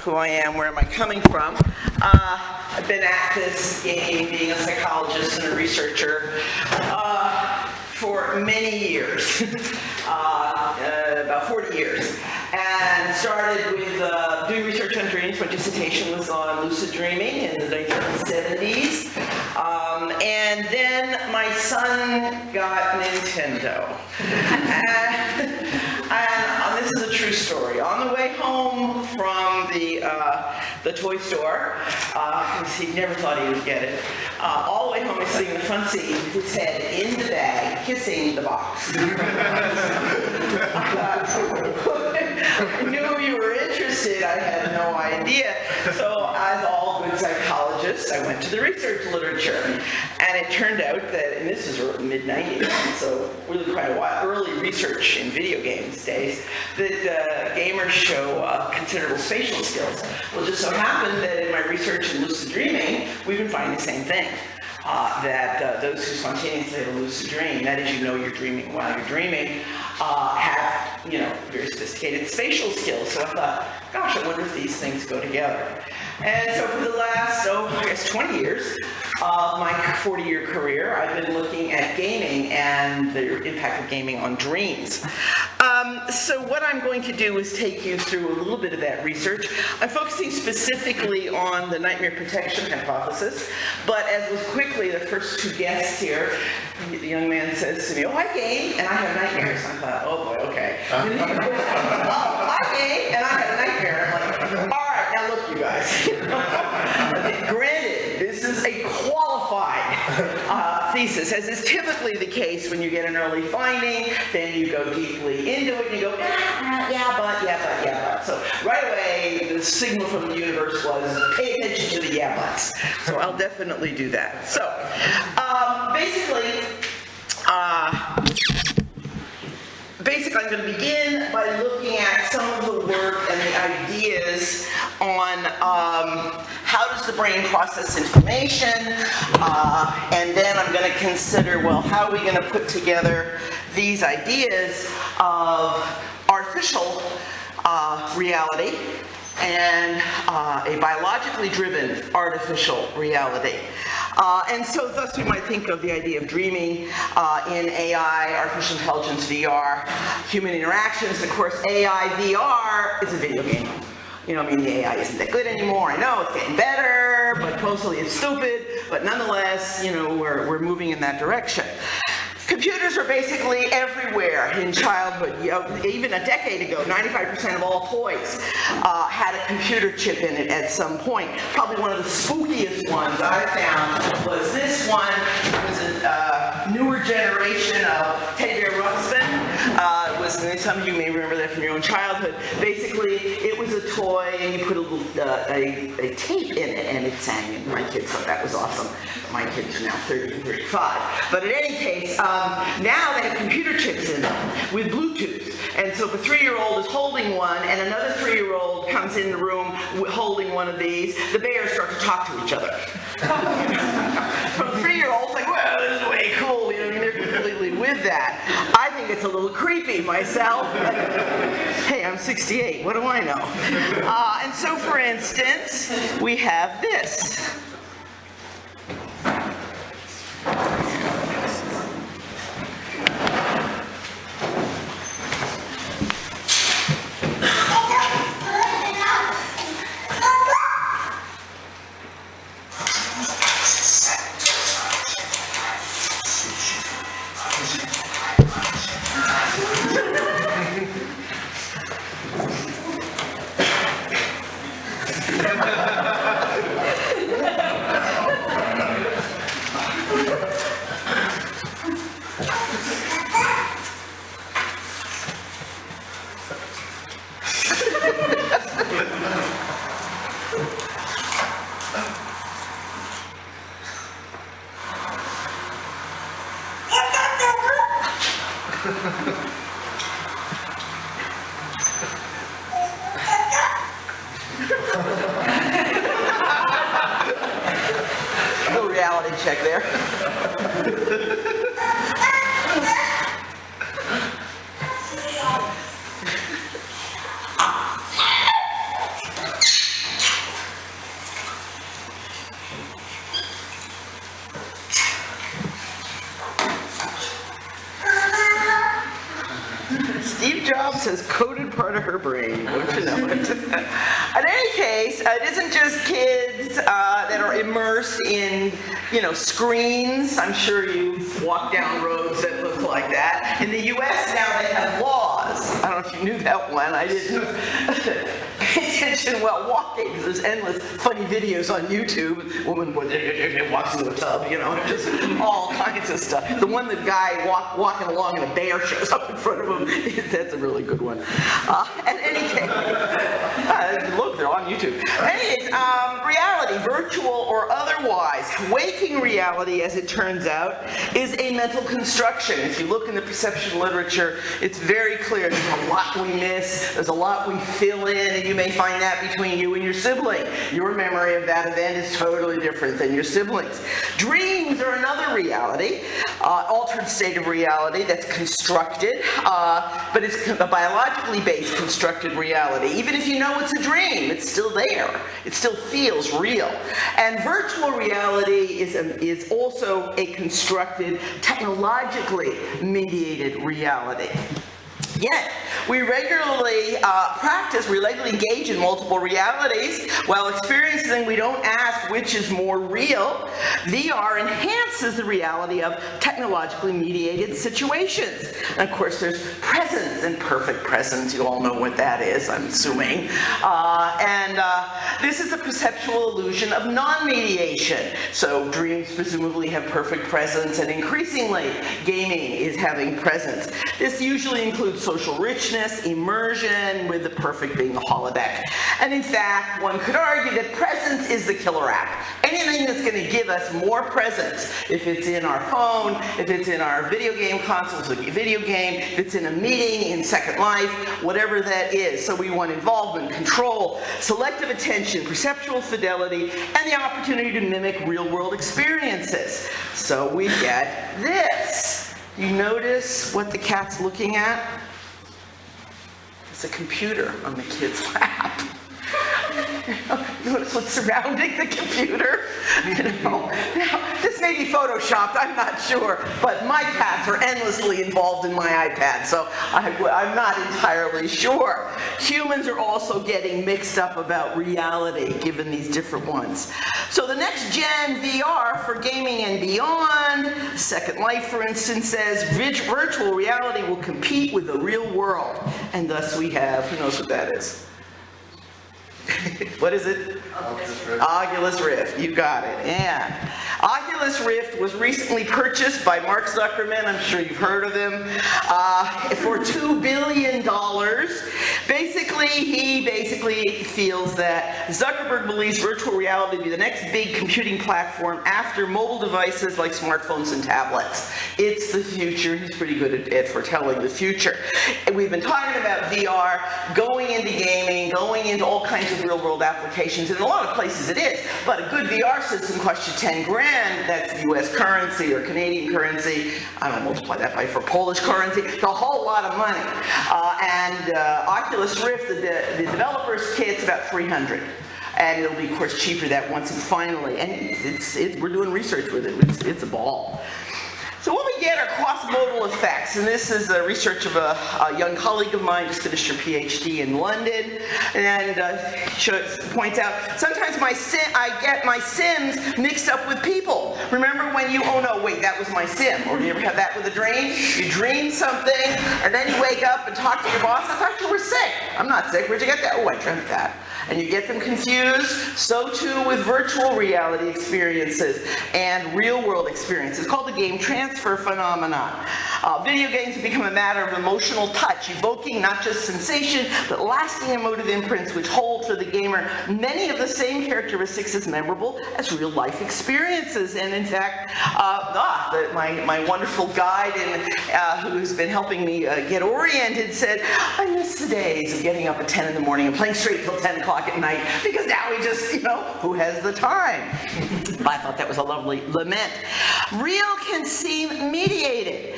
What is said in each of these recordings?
who I am, where am I coming from. I've been at this game, being a psychologist and a researcher, for many years, about 40 years, and started with doing research on dreams. My dissertation was on lucid dreaming in the 1970s, and then my son got Nintendo, and this is a true story. On the way home from the toy store, because he never thought he would get it, all the way home he's sitting in the front seat with his head in the bag, kissing the box. I knew you were interested. I had no idea. So as all good psychologists, I went to the research literature. And it turned out that, and this is mid-90s, so really quite a while, early research in video games days, that gamers show considerable spatial skills. Well, it just so happened that in my research in lucid dreaming, we've been finding the same thing. That those who spontaneously have a lucid dream, that is, you know you're dreaming while you're dreaming, have, very sophisticated spatial skills. So I thought, gosh, I wonder if these things go together. And so for the last, 20 years of my 40-year career, I've been looking at gaming and the impact of gaming on dreams. So what I'm going to do is take you through a little bit of that research. I'm focusing specifically on the nightmare protection hypothesis, but as was quickly the first two guests here, the young man says to me, I game and I have nightmares. I thought, oh boy, okay. I game and I have a nightmare. I'm like, all right, now look, you guys. Granted, this is a qualified thesis, as is typically the case when you get an early finding, then you go deeply into it and you go, yeah, but. So right away, the signal from the universe was, pay attention to the yeah, buts. So I'll definitely do that. So Basically, I'm going to begin by looking at some of the work and the ideas on how does the brain process information, and then I'm going to consider, how are we going to put together these ideas of artificial reality and a biologically driven artificial reality. And so thus we might think of the idea of dreaming in AI, artificial intelligence, VR, human interactions. Of course, AI, VR is a video game. The AI isn't that good anymore. I know, it's getting better, but mostly it's stupid. But nonetheless, we're moving in that direction. Computers are basically everywhere in childhood. Even a decade ago, 95% of all toys had a computer chip in it at some point. Probably one of the spookiest ones I found was this one. It was a newer generation of Teddy Bear Ruxpin. Some of you may remember that from your own childhood. Basically, it was a toy, and you put a little a tape in it, and it sang. And my kids thought that was awesome. My kids are now 30 and 35. But in any case, now they have computer chips in them with Bluetooth. And so if a 3-year-old is holding one and another 3-year-old comes in the room holding one of these, the bears start to talk to each other. From 3-year-olds, like, well, this is way cool. They're completely with that. I think it's a little creepy myself. Hey, I'm 68. What do I know? And so, for instance, we have this. No reality check there. In any case, it isn't just kids that are immersed in, screens. I'm sure you've walked down roads that look like that. In the U.S. now they have laws. I don't know if you knew that one. I didn't pay attention while walking because there's endless funny videos on YouTube. Woman walks into a tub, just all kinds of stuff. The one, the guy walking along and a bear shows up in front of him. That's a really good one. In any case, look, they're on YouTube. Anyways, reality, virtual or otherwise, waking reality, as it turns out, is a mental construction. If you look in the perception literature, it's very clear there's a lot we miss, there's a lot we fill in, and you may find that between you and your sibling. Your memory of that event is totally different than your siblings. Dreams are another reality, altered state of reality that's constructed, but it's a biologically based constructed reality. Even if you know it's a dream, it's still there. It still feels real. And virtual reality is also a constructed, technologically mediated reality. Yet, we regularly engage in multiple realities. While experiencing, we don't ask which is more real. VR enhances the reality of technologically mediated situations. And of course, there's presence and perfect presence. You all know what that is, I'm assuming. This is a perceptual illusion of non-mediation. So dreams presumably have perfect presence, and increasingly, gaming is having presence. This usually includes social richness, immersion, with the perfect being the holodeck. And in fact, one could argue that presence is the killer app. Anything that's going to give us more presence, if it's in our phone, if it's in our video game consoles, like a video game, if it's in a meeting, in Second Life, whatever that is. So we want involvement, control, selective attention, perceptual fidelity, and the opportunity to mimic real-world experiences. So we get this. You notice what the cat's looking at? It's a computer on the kid's lap. Notice what's surrounding the computer. Now, this may be photoshopped, I'm not sure, but my cats are endlessly involved in my iPad, so I'm not entirely sure. Humans are also getting mixed up about reality, given these different ones. So the next gen VR for gaming and beyond, Second Life, for instance, says virtual reality will compete with the real world. And thus we have, who knows what that is? What is it? Oculus Rift. You got it. Yeah. Oculus Rift was recently purchased by Mark Zuckerman. I'm sure you've heard of him. For $2 billion. He feels that Zuckerberg believes virtual reality will be the next big computing platform after mobile devices like smartphones and tablets. It's the future. He's pretty good at foretelling the future. We've been talking about VR, going into gaming, going into all kinds of real-world applications. In a lot of places it is, but a good VR system costs you 10 grand. That's US currency or Canadian currency. I don't multiply that by for Polish currency. It's a whole lot of money. Oculus Rift, the developer's kit's about $300. And it'll be, of course, cheaper that once and finally. And we're doing research with it. It's a ball. So what we get are cross-modal effects, and this is the research of a young colleague of mine, just finished her PhD in London, and points out, sometimes I get my Sims mixed up with people. Remember when oh no, wait, that was my Sim, or do you ever have that with a dream? You dream something, and then you wake up and talk to your boss, I thought you were sick. I'm not sick, where'd you get that? Oh, I dreamt that. And you get them confused. So too with virtual reality experiences and real-world experiences. It's called the game transfer phenomenon. Video games have become a matter of emotional touch, evoking not just sensation, but lasting emotive imprints which hold for the gamer many of the same characteristics as memorable as real-life experiences. And in fact, my wonderful guide who's been helping me get oriented said, I miss the days of getting up at 10 in the morning and playing straight till 10 o'clock at night, because now we just, who has the time? I thought that was a lovely lament. Real can seem mediated.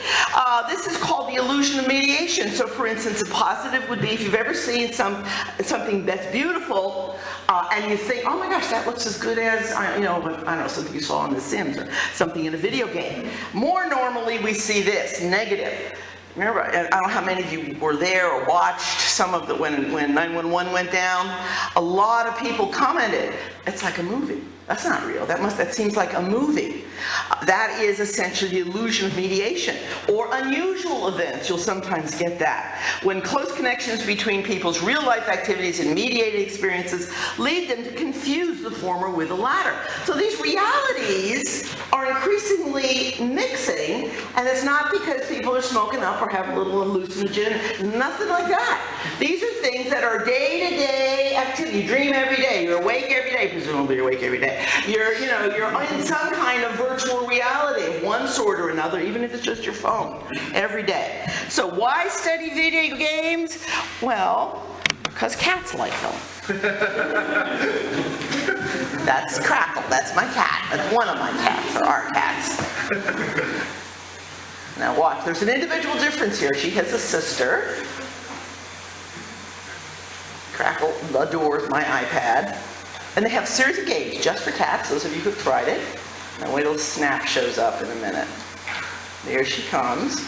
This is called the illusion of mediation. So for instance, a positive would be if you've ever seen something that's beautiful, and you think, oh my gosh, that looks as good as, I don't know, something you saw on The Sims or something in a video game. More normally we see this, negative. Remember, I don't know how many of you were there or watched some of the, when 911 went down, a lot of people commented, it's like a movie. That's not real. That seems like a movie. That is essentially the illusion of mediation. Or unusual events, you'll sometimes get that. When close connections between people's real-life activities and mediated experiences lead them to confuse the former with the latter. So these realities are increasingly mixing, and it's not because people are smoking up or have a little hallucinogen, nothing like that. These are things that are day-to-day activity. You dream every day, you're awake every day, presumably you're awake every day. You're in some kind of virtual reality of one sort or another, even if it's just your phone, every day. So why study video games? Well, because cats like them. That's Crackle, that's my cat. That's one of my cats, or our cats. Now watch, there's an individual difference here. She has a sister. Crackle adores my iPad. And they have a series of games just for cats, those of you who've tried it. Now wait till Snap shows up in a minute. There she comes.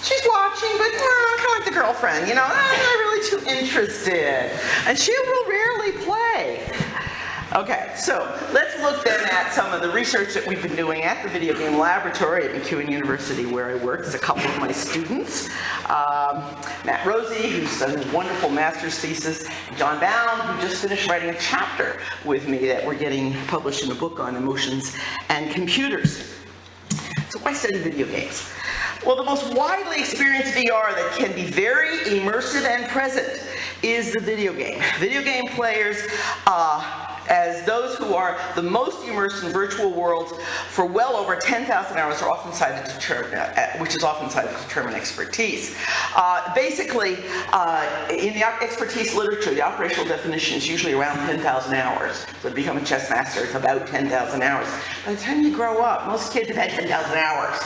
She's watching, but kind of like the girlfriend, I'm not really too interested. And she will rarely play. Okay, so let's look then at some of the research that we've been doing at the Video Game Laboratory at McEwen University, where I work. It's a couple of my students. Matt Rosie, who's done a wonderful master's thesis, and John Bound, who just finished writing a chapter with me that we're getting published in a book on emotions and computers. So why study video games? Well, the most widely experienced VR that can be very immersive and present is the video game. Video game players, as those who are the most immersed in virtual worlds for well over 10,000 hours, are often cited to determine, which is often cited to determine expertise. Basically, in the expertise literature, the operational definition is usually around 10,000 hours. So to become a chess master, it's about 10,000 hours. By the time you grow up, most kids have had 10,000 hours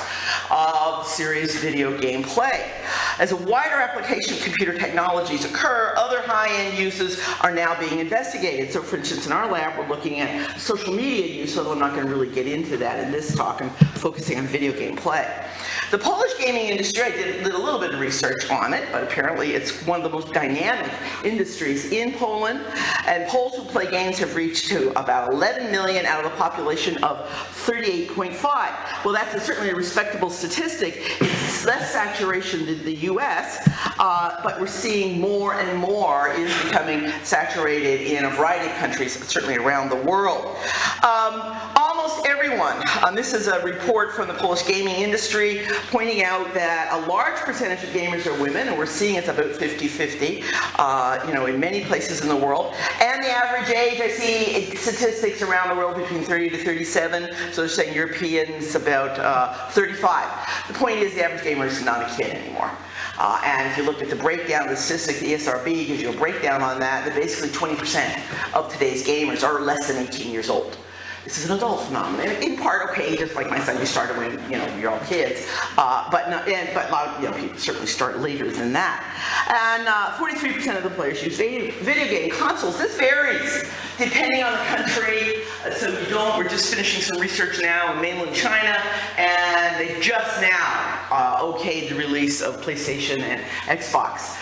of serious video game play. As a wider application of computer technologies occur, other high-end uses are now being investigated. So for instance, in our lab, we're looking at social media use, although I'm not going to really get into that in this talk. I'm focusing on video game play. The Polish gaming industry, I did a little bit of research on it, but apparently it's one of the most dynamic industries in Poland, and Poles who play games have reached to about 11 million out of a population of 38.5. Well, that's certainly a respectable statistic. It's less saturation than the US, but we're seeing more and more is becoming saturated in a variety of countries, certainly around the world. Almost everyone, this is a report from the Polish gaming industry pointing out that a large percentage of gamers are women, and we're seeing it's about 50-50, in many places in the world. And the average age, I see statistics around the world between 30 to 37, so they're saying Europeans about 35. The point is the average gamer is not a kid anymore. And if you look at the breakdown of the statistics, the ESRB gives you a breakdown on that basically 20% of today's gamers are less than 18 years old. This is an adult phenomenon. In part, okay, just like my son, you started when you're all kids, but a lot of people certainly start later than that. And 43% of the players use video game consoles. This varies depending on the country. So we're just finishing some research now in mainland China, and they've just now okayed the release of PlayStation and Xbox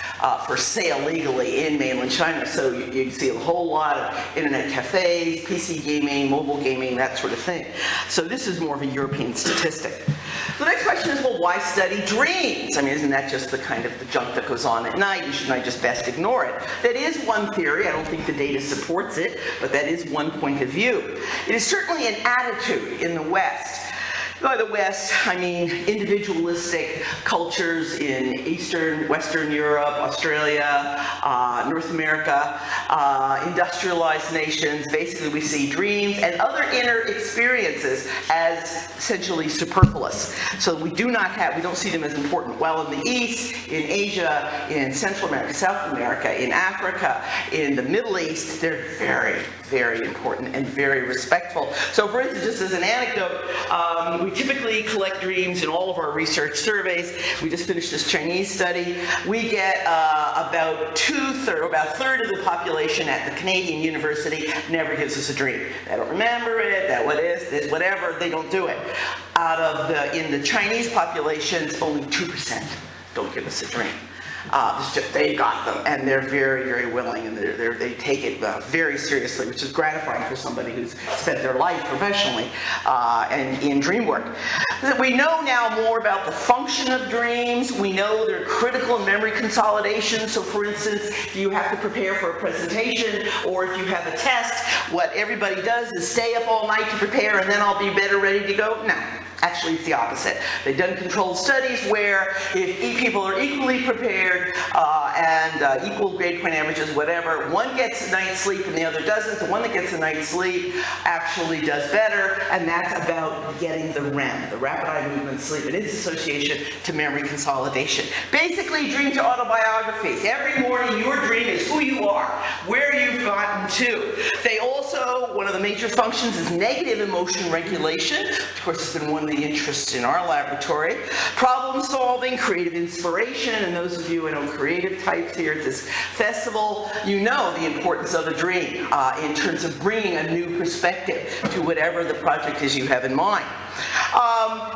for sale legally in mainland China. So you can see a whole lot of internet cafes, PC gaming, mobile gaming, that sort of thing. So this is more of a European statistic. The next question is, well, why study dreams? I mean, isn't that just the kind of the junk that goes on at night? Shouldn't I just best ignore it? That is one theory. I don't think the data supports it, but that is one point of view. It is certainly an attitude in the West. By the West, I mean individualistic cultures in Eastern, Western Europe, Australia, North America, industrialized nations. Basically, we see dreams and other inner experiences as essentially superfluous. So we don't see them as important. While in the East, in Asia, in Central America, South America, in Africa, in the Middle East, they're very, very important and very respectful. So for instance, just as an anecdote, We typically collect dreams in all of our research surveys. We just finished this Chinese study. We get about a third of the population at the Canadian University never gives us a dream. They don't remember it, that what is, this, whatever, they don't do it. In the Chinese populations, only 2% don't give us a dream. They got them, and they're very, very willing, and they take it very seriously, which is gratifying for somebody who's spent their life professionally and in dream work. We know now more about the function of dreams. We know they're critical in memory consolidation. So, for instance, if you have to prepare for a presentation or if you have a test, what everybody does is stay up all night to prepare, and then I'll be better ready to go. No. Actually, it's the opposite. They've done controlled studies where if people are equally prepared and equal grade point averages, whatever, one gets a night's sleep and the other doesn't. The one that gets a night's sleep actually does better, and that's about getting the REM, the rapid eye movement sleep, and its association to memory consolidation. Basically, dreams are autobiographies. Every morning, your dream is who you are, where you've gotten to. They also, one of the major functions is negative emotion regulation. Of course, it's been one of the interests in our laboratory. Problem solving, creative inspiration, and those of you who know creative types here at this festival, you know the importance of a dream in terms of bringing a new perspective to whatever the project is you have in mind.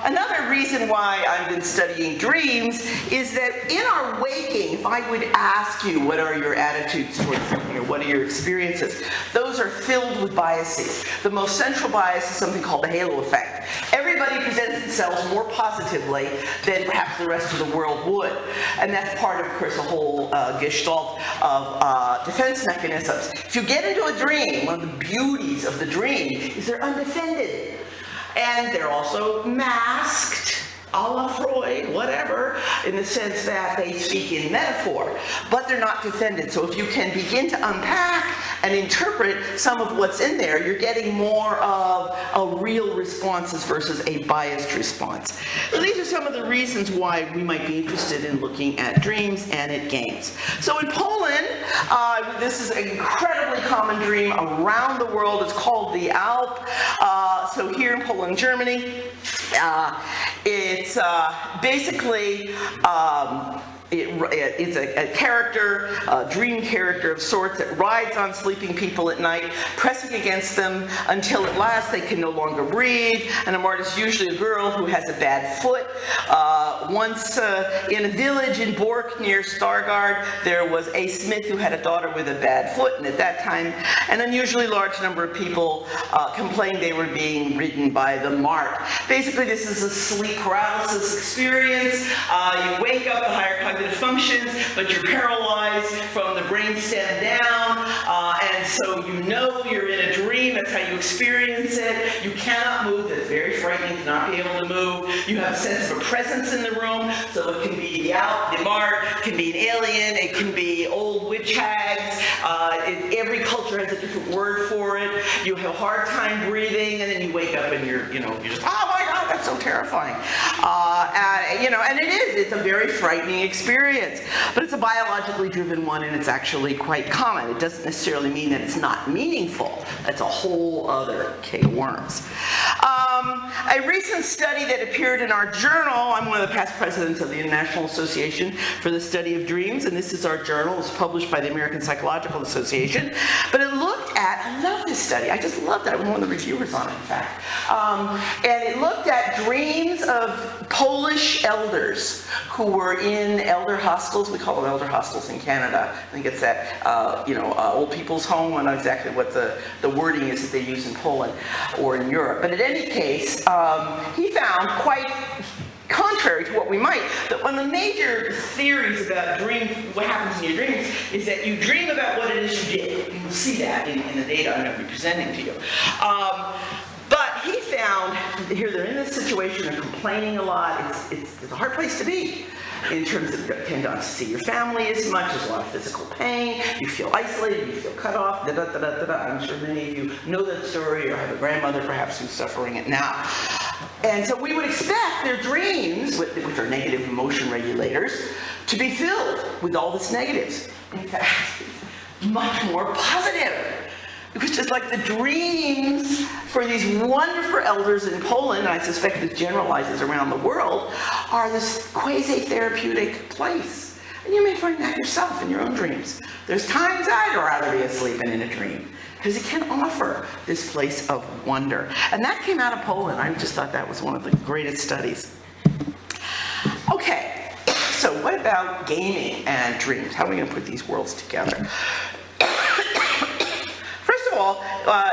Another reason why I've been studying dreams is that in our waking, if I would ask you what are your attitudes towards something or what are your experiences, those are filled with biases. The most central bias is something called the halo effect. Everybody presents themselves more positively than perhaps the rest of the world would. And that's part of course, the whole gestalt of defense mechanisms. If you get into a dream, one of the beauties of the dream is they're undefended. And they're also masked, a la Freud, whatever, in the sense that they speak in metaphor, but they're not defended. So if you can begin to unpack and interpret some of what's in there, you're getting more of a real responses versus a biased response. So these are some of the reasons why we might be interested in looking at dreams and at games. So in Poland, this is an incredibly common dream around the world. It's called the Alp. So here in Poland, Germany, it's basically it's a character, a dream character of sorts that rides on sleeping people at night, pressing against them until at last they can no longer breathe. And a martyr is usually a girl who has a bad foot. Once in a village in Bork near Stargard, there was a smith who had a daughter with a bad foot, and at that time, an unusually large number of people complained they were being ridden by the mart. Basically, this is a sleep paralysis experience. You wake up, the higher cognitive functions, but you're paralyzed from the brain stem down, and so you know you're in a dream. That's how you experience it. You cannot move. It's very frightening to not be able to move. You have a sense of a presence in the room, so it can be the Alp, the Mart, it can be an alien, it can be old witch hags. Every culture has a different word for it. You have a hard time breathing, and then you wake up and you're just, oh my God, that's so terrifying. And it's a very frightening experience, but it's a biologically driven one, and it's actually quite common. It doesn't necessarily mean that it's not meaningful. That's a whole other can of worms. A recent study that appeared in our journal, I'm one of the past presidents of the International Association for the Study of Dreams, and this is our journal. It was published by the American Psychological Association, but it looked at, I love this study, I just loved it, I'm one of the reviewers on it, in fact, and it looked at dreams of Polish elders who were in elder hostels. We call them elder hostels in Canada. I think it's that, old people's home. I don't know exactly what the wording is that they use in Poland or in Europe. But in any case, he found quite contrary to what we might, that one of the major theories about what happens in your dreams is that you dream about what it is you did. You'll see that in the data I'm going to be presenting to you. But he found, here they're in this situation, they're complaining a lot, it's a hard place to be in terms of you tend not to see your family as much, there's a lot of physical pain, you feel isolated, you feel cut off, I'm sure many of you know that story or have a grandmother perhaps who's suffering it now. And so we would expect their dreams, which are negative emotion regulators, to be filled with all this negatives. In fact, much more positive. which is like the dreams for these wonderful elders in Poland, and I suspect this generalizes around the world, are this quasi-therapeutic place. And you may find that yourself in your own dreams. There's times I'd rather be asleep and in a dream, because it can offer this place of wonder. And that came out of Poland. I just thought that was one of the greatest studies. Okay, so what about gaming and dreams? How are we going to put these worlds together? First of all,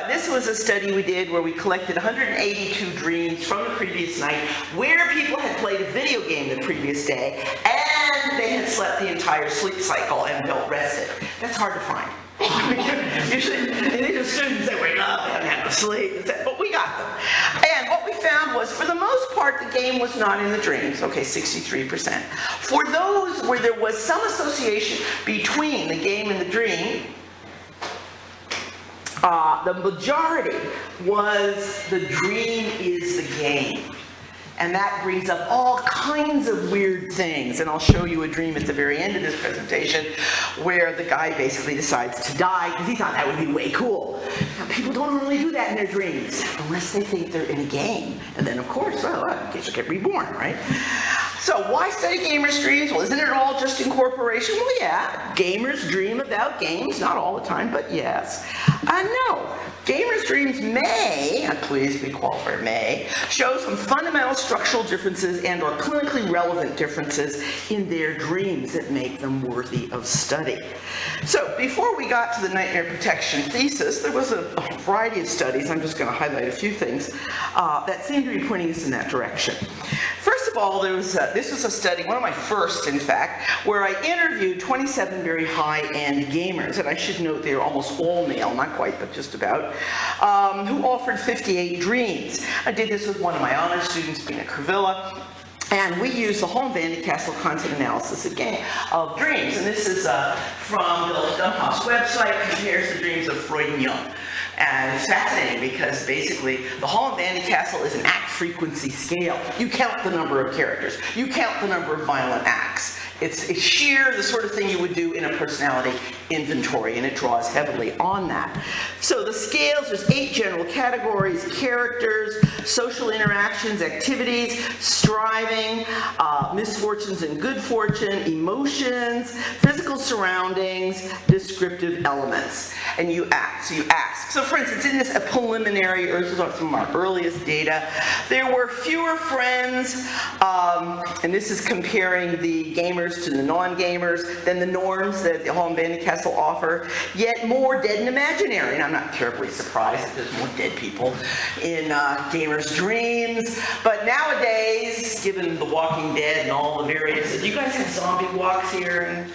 this was a study we did where we collected 182 dreams from the previous night where people had played a video game the previous day and they had slept the entire sleep cycle and felt rested. That's hard to find. Usually, these are students that wake up, they haven't had no sleep, but we got them. And what we found was, for the most part, the game was not in the dreams. Okay, 63%. For those where there was some association between the game and the dream, the majority was the dream is the game. And that brings up all kinds of weird things. And I'll show you a dream at the very end of this presentation where the guy basically decides to die because he thought that would be way cool. Now, people don't normally do that in their dreams unless they think they're in a game. And then, of course, well, they just get reborn, right? So why study gamers' dreams? Well, isn't it all just incorporation? Well, yeah, gamers dream about games, not all the time, but yes. No, gamers' dreams may, and please be qualified, may, show some fundamental structural differences and or clinically relevant differences in their dreams that make them worthy of study. So before we got to the nightmare protection thesis, there was a variety of studies, I'm just going to highlight a few things, that seem to be pointing us in that direction. First of all, this was a study, one of my first, in fact, where I interviewed 27 very high-end gamers, and I should note they are almost all male, not quite, but just about, who offered 58 dreams. I did this with one of my honor students, Bina Kervilla, and we used the Holm van de Castle content analysis of dreams. And this is from Bill Dumphoff's website, compares the dreams of Freud and Jung. And it's fascinating because basically the Holm van de Castle is an act frequency scale. You count the number of characters. You count the number of violent acts. It's sheer the sort of thing you would do in a personality inventory, and it draws heavily on that. So the scales, there's 8 general categories: characters, social interactions, activities, striving, misfortunes and good fortune, emotions, physical surroundings, descriptive elements. And you ask. So for instance, in this preliminary, or this is from our earliest data, there were fewer friends, and this is comparing the gamers to the non-gamers than the norms that the Holm van de Castle offer, yet more dead and imaginary. And I'm not terribly surprised that there's more dead people in gamers' dreams. But nowadays, given The Walking Dead and all the various, do you guys have zombie walks here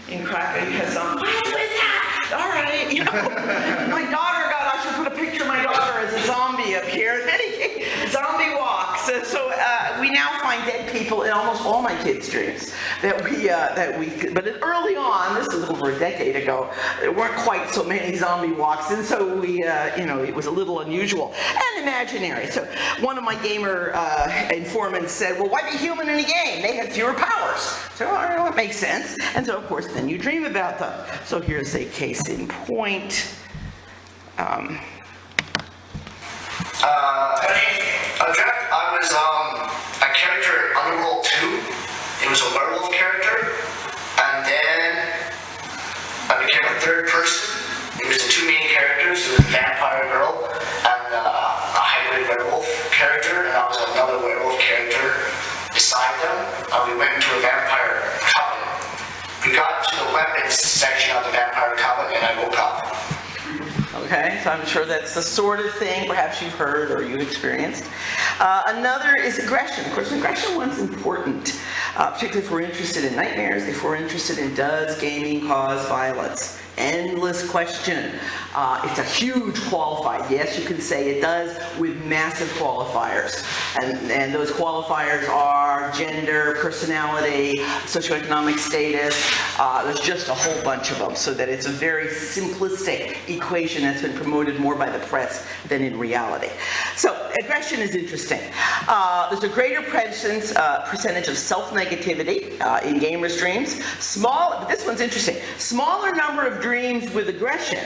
in Krakow? You have zombie? What was that? All right, you know, my daughter I should put a picture of my daughter as a zombie up here. Zombie walks. So we now find dead people in almost all my kids' dreams but early on, this is over a decade ago, there weren't quite so many zombie walks, and so we, it was a little unusual and imaginary. So one of my gamer informants said, well, why be human in a game? They have fewer powers. So it makes sense. And so, of course, then you dream about them. So here's a case in point. I was a character in Underworld 2. It was a werewolf character, and then I became a third person. It was the 2 main characters. It was a vampire girl and a hybrid werewolf character, and I was another werewolf character beside them. We went into a vampire coven. We got to the weapons section of the vampire coven, and I woke up. Okay, so I'm sure that's the sort of thing perhaps you've heard or you've experienced. Another is aggression. Of course, aggression one's important, particularly if we're interested in nightmares, if we're interested in does gaming cause violence. Endless question. It's a huge qualifier. Yes, you can say it does with massive qualifiers. And those qualifiers are gender, personality, socioeconomic status. There's just a whole bunch of them, so that it's a very simplistic equation that's been promoted more by the press than in reality. So aggression is interesting. There's a greater percentage of self-negativity in gamers' dreams. But this one's interesting. Smaller number of dreams with aggression,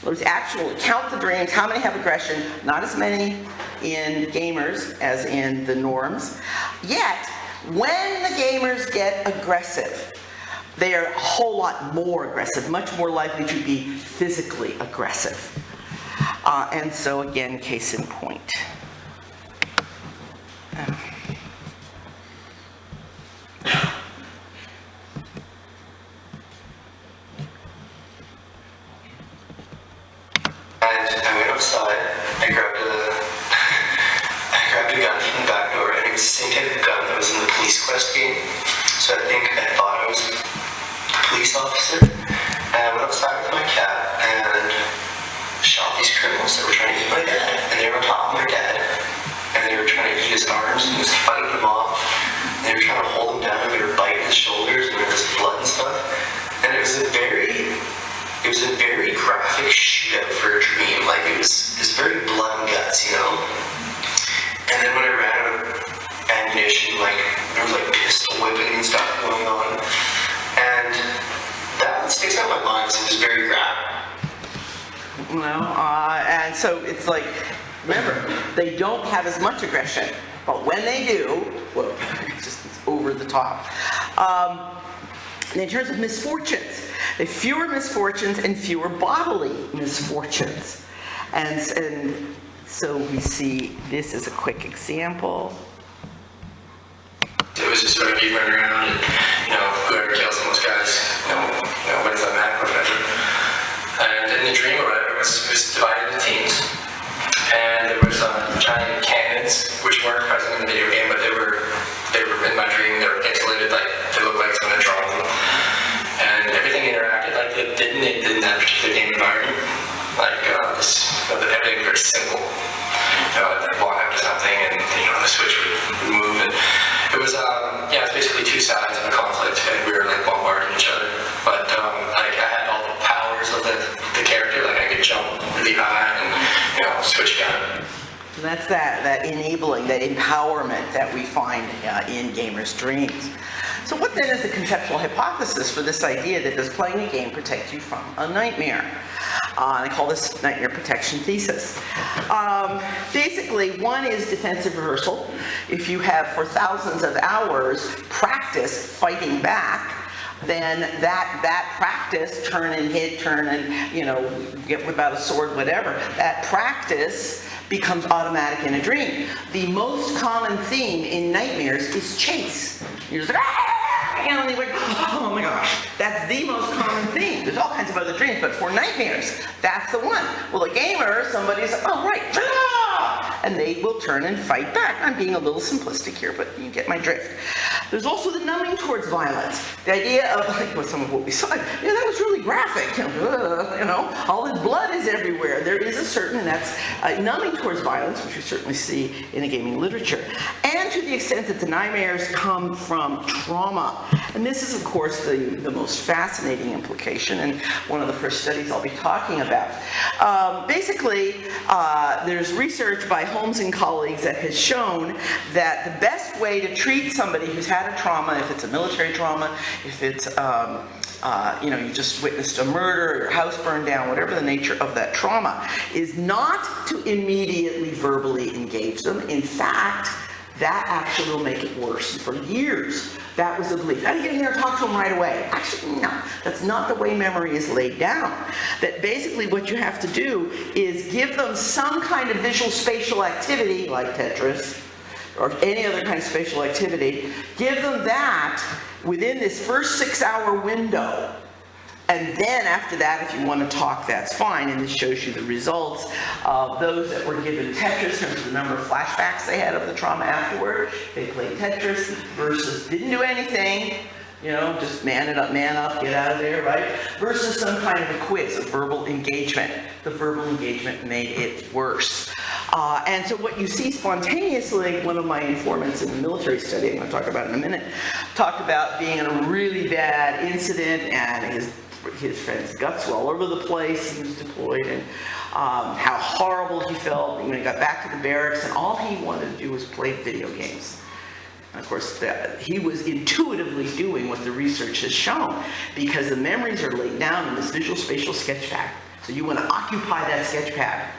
Let's actually count the dreams, how many have aggression, not as many in gamers as in the norms. Yet, when the gamers get aggressive, they are a whole lot more aggressive, much more likely to be physically aggressive. And so again, case in point. And I went outside, I grabbed a gun from the back door, and it was the same type of gun that was in the Police Quest game. So I thought I was a police officer. And I went outside with my cat and shot these criminals that were trying to eat my dad. And they were on top of my dad. And they were trying to eat his arms, and he was fighting them off. And they were trying to hold him down, and they were biting his shoulders, and there was blood and stuff. And it was a very graphic shootout for a dream. Like, it was very blood and guts, you know? And then when I ran out of ammunition, like, there was like pistol whipping and stuff going on. And that sticks out in my mind, because it was very graphic. And so it's like, remember, they don't have as much aggression, but when they do, well, it's over the top. And in terms of misfortunes, they have fewer misfortunes and fewer bodily misfortunes. And so we see this as a quick example. It was just sort of you running around and, whoever kills the most guys, wins that map or whatever. And in the dream or whatever, it was divided into teams. And there was giant cannons, which weren't present in the video game, but they were in my dream. They were pixelated, like they looked like someone had drawn them. And everything interacted like it did in that particular game environment. Like everything was very simple. I'd walk up to something, and the switch would move, and it was it's basically two sides of a conflict, and we were like bombarding each other. But I had all the powers of the character. Like I could jump really high and switch gun. And that's that enabling, that empowerment that we find in gamers' dreams. So what then is the conceptual hypothesis for this idea that does playing a game protect you from a nightmare? I call this nightmare protection thesis. Basically, one is defensive rehearsal. If you have for thousands of hours practice fighting back, then that practice, turn and hit, turn and, get whip out a sword, whatever, that practice becomes automatic in a dream. The most common theme in nightmares is chase. You're just like, and you're like, oh my gosh, that's the most common theme. There's all kinds of other dreams, but for nightmares, that's the one. Well, a gamer, somebody's like, oh right, and they will turn and fight back. I'm being a little simplistic here, but you get my drift. There's also the numbing towards violence. The idea of, like some of what we saw, that was really graphic. All this blood is everywhere. There is a certain, and that's numbing towards violence, which we certainly see in the gaming literature. And to the extent that the nightmares come from trauma. And this is, of course, the most fascinating implication, and one of the first studies I'll be talking about. Basically, there's research by Holmes and colleagues that has shown that the best way to treat somebody who's had a trauma, if it's a military trauma, if it's you just witnessed a murder, your house burned down, whatever the nature of that trauma, is not to immediately verbally engage them. In fact, that actually will make it worse. And for years, that was the belief. How do you get in there and talk to them right away? Actually, no. That's not the way memory is laid down. That basically what you have to do is give them some kind of visual spatial activity, like Tetris, or any other kind of spatial activity. Give them that within this first 6-hour window. And then after that, if you want to talk, that's fine. And this shows you the results of those that were given Tetris in terms of the number of flashbacks they had of the trauma afterward. They played Tetris versus didn't do anything, just man up, get out of there, right? Versus some kind of a quiz, a verbal engagement. The verbal engagement made it worse. And so what you see spontaneously, one of my informants in the military study, I'm going to talk about in a minute, talked about being in a really bad incident, and his friend's guts were all over the place. He was deployed, and how horrible he felt when he got back to the barracks, and all he wanted to do was play video games. And of course, he was intuitively doing what the research has shown, because the memories are laid down in this visual spatial sketch So you want to occupy that sketch pad.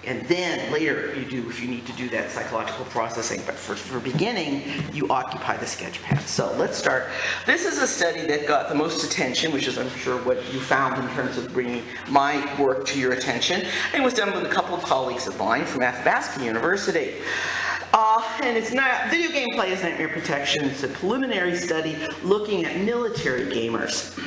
And then later you do, if you need to do that psychological processing. But for beginning, you occupy the sketch pad. So let's start. This is a study that got the most attention, which is I'm sure what you found in terms of bringing my work to your attention. It was done with a couple of colleagues of mine from Athabasca University. And it's not, video game play is nightmare protection. It's a preliminary study looking at military gamers.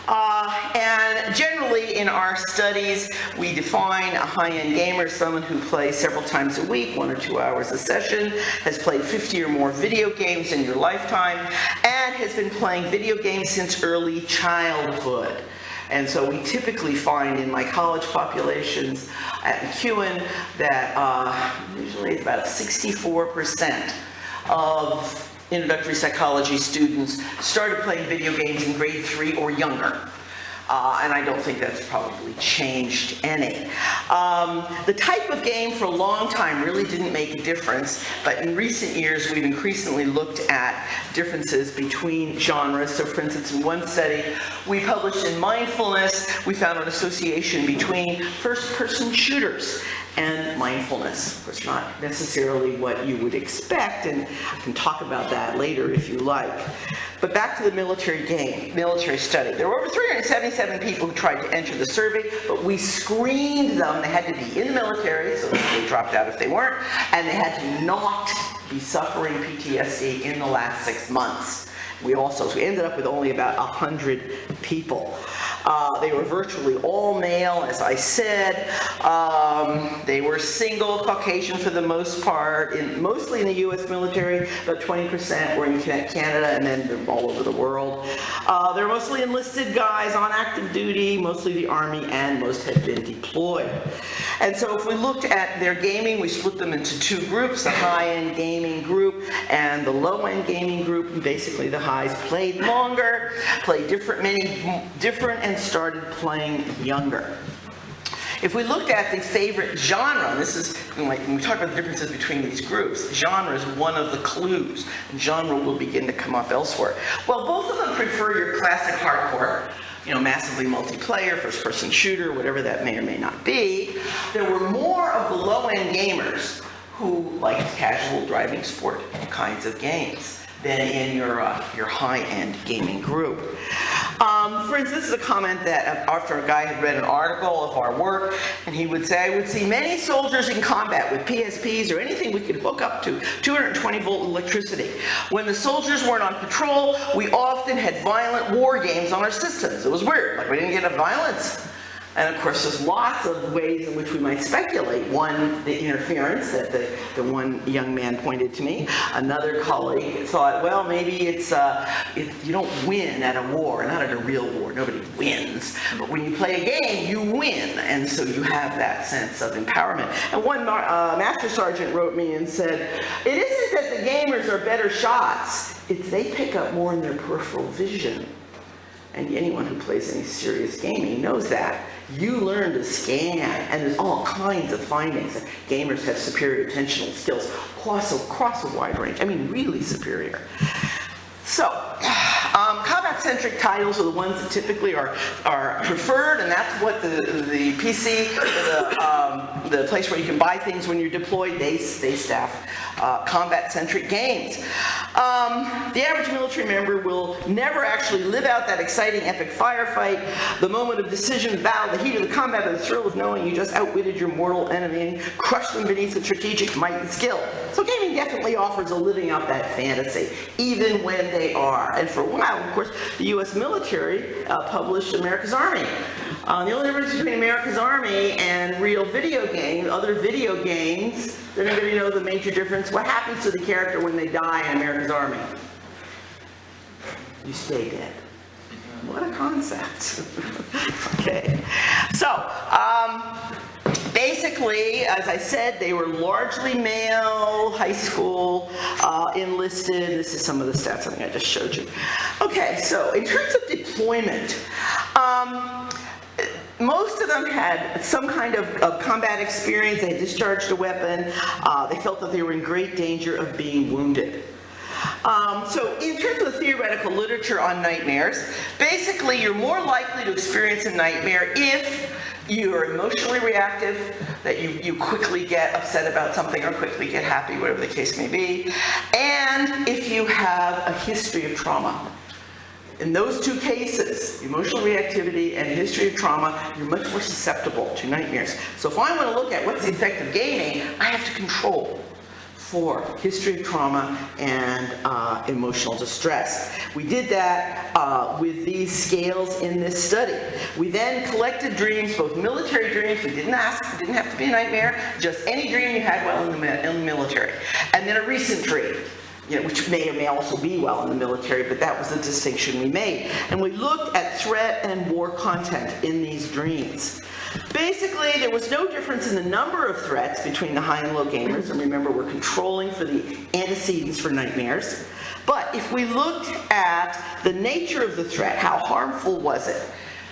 And generally in our studies, we define a high-end gamer as someone who plays several times a week, 1 or 2 hours a session, has played 50 or more video games in your lifetime, and has been playing video games since early childhood. And so we typically find in my college populations at McEwen that usually it's about 64% of introductory psychology students started playing video games in grade 3 or younger. And I don't think that's probably changed any. The type of game for a long time really didn't make a difference, but in recent years we've increasingly looked at differences between genres. So for instance, in one study we published in mindfulness, we found an association between first-person shooters and mindfulness. Of course, not necessarily what you would expect, and I can talk about that later if you like. But back to the military study. There were over 377 people who tried to enter the survey, but we screened them. They had to be in the military, so they dropped out if they weren't, and they had to not be suffering PTSD in the last 6 months. We ended up with only about 100 people. They were virtually all male, as I said. They were single, Caucasian for the most part, mostly in the U.S. military. About 20% were in Canada, and then they're all over the world. They're mostly enlisted guys on active duty, mostly the Army, and most had been deployed. And so if we looked at their gaming, we split them into 2 groups, the high-end gaming group and the low-end gaming group. And basically the highs played longer, played many different, and started playing younger. If we looked at the favorite genre, this is, when we talk about the differences between these groups, genre is one of the clues. Genre will begin to come up elsewhere. Well, both of them prefer your classic hardcore, massively multiplayer, first-person shooter, whatever that may or may not be. There were more of the low-end gamers who liked casual driving sport kinds of games than in your high-end gaming group. For instance, this is a comment that after a guy had read an article of our work, and he would say, I would see many soldiers in combat with PSPs or anything we could hook up to 220-volt electricity. When the soldiers weren't on patrol, we often had violent war games on our systems. It was weird, like we didn't get enough violence. And of course, there's lots of ways in which we might speculate. One, the interference that the one young man pointed to me. Another colleague thought, well, maybe it's you don't win at a war, not at a real war. Nobody wins. But when you play a game, you win. And so you have that sense of empowerment. And one master sergeant wrote me and said, it isn't that the gamers are better shots. It's they pick up more in their peripheral vision. And anyone who plays any serious gaming knows that. You learn to scan, and there's all kinds of findings. Gamers have superior attentional skills across a wide range. I mean, really superior. So, combat-centric titles are the ones that typically are preferred, and that's what the PC, the place where you can buy things when you're deployed, they staff combat-centric games. The average military member will never actually live out that exciting epic firefight, the moment of decision, the battle, the heat of the combat, and the thrill of knowing you just outwitted your mortal enemy and crushed them beneath the strategic might and skill. So gaming definitely offers a living out that fantasy, even when they are. And for a while, of course, the U.S. military published America's Army. The only difference between America's Army and real video games, other video games, does anybody know the major difference? What happens to the character when they die in America's Army? You stay dead. What a concept. Okay. So, basically, as I said, they were largely male, high school, enlisted. This is some of the stats I think I just showed you. Okay, so in terms of deployment, most of them had some kind of combat experience. They discharged a weapon. They felt that they were in great danger of being wounded. So in terms of the theoretical literature on nightmares, basically you're more likely to experience a nightmare if you're emotionally reactive, that you quickly get upset about something or quickly get happy, whatever the case may be, and if you have a history of trauma. In those two cases, emotional reactivity and history of trauma, you're much more susceptible to nightmares. So if I want to look at what's the effect of gaming, I have to control for history of trauma and emotional distress. We did that with these scales in this study. We then collected dreams, both military dreams, we didn't ask, it didn't have to be a nightmare, just any dream you had while in the military. And then a recent dream, which may or may also be while in the military, but that was the distinction we made. And we looked at threat and war content in these dreams. Basically, there was no difference in the number of threats between the high and low gamers, and remember, we're controlling for the antecedents for nightmares. But if we looked at the nature of the threat, how harmful was it,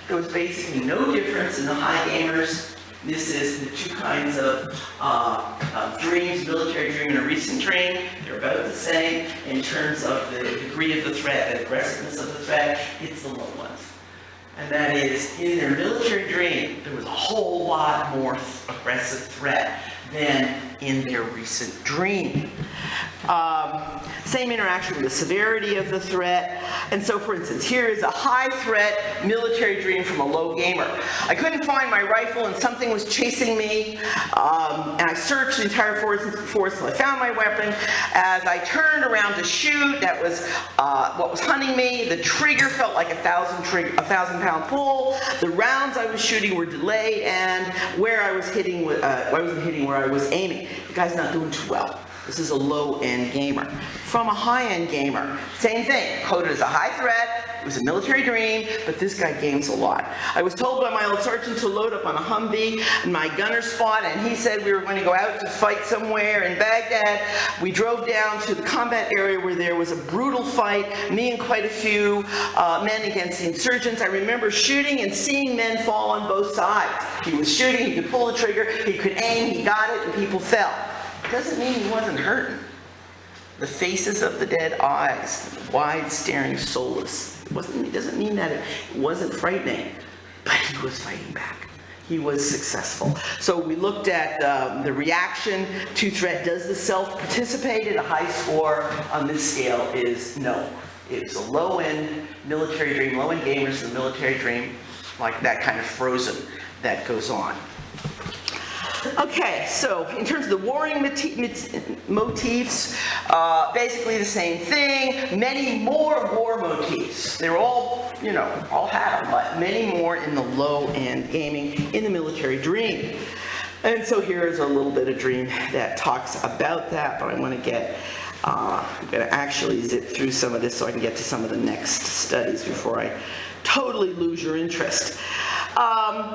there was basically no difference in the high gamers. This is the two kinds of dreams, military dream and a recent dream. They're about the same in terms of the degree of the threat, the aggressiveness of the threat. It's the low ones. And that is, in their military dream, there was a whole lot more aggressive threat than in their recent dream. Same interaction with the severity of the threat. And so, for instance, here is a high threat military dream from a low gamer. I couldn't find my rifle and something was chasing me. And I searched the entire forest until I found my weapon. As I turned around to shoot, that was what was hunting me. The trigger felt like a 1,000-pound pull. The rounds I was shooting were delayed, and where I was hitting, I wasn't hitting where I was aiming. The guy's not doing too well. This is a low-end gamer. From a high-end gamer, same thing, coded as a high threat. It was a military dream, but this guy games a lot. I was told by my old sergeant to load up on a Humvee in my gunner spot, and he said we were going to go out to fight somewhere in Baghdad. We drove down to the combat area where there was a brutal fight, me and quite a few men against the insurgents. I remember shooting and seeing men fall on both sides. He was shooting, he could pull the trigger, he could aim, he got it, and people fell. Doesn't mean he wasn't hurting. The faces of the dead eyes, wide staring, soulless. It doesn't mean that it wasn't frightening, but he was fighting back. He was successful. So we looked at the reaction to threat. Does the self participate? And a high score on this scale is no. It's a low-end military dream, low-end gamers in the military dream, like that kind of frozen that goes on. Okay, so in terms of the warring motifs, basically the same thing. Many more war motifs. They're all, all had them, but many more in the low-end gaming in the military dream. And so here is a little bit of dream that talks about that, but I want to get, I'm going to actually zip through some of this so I can get to some of the next studies before I totally lose your interest.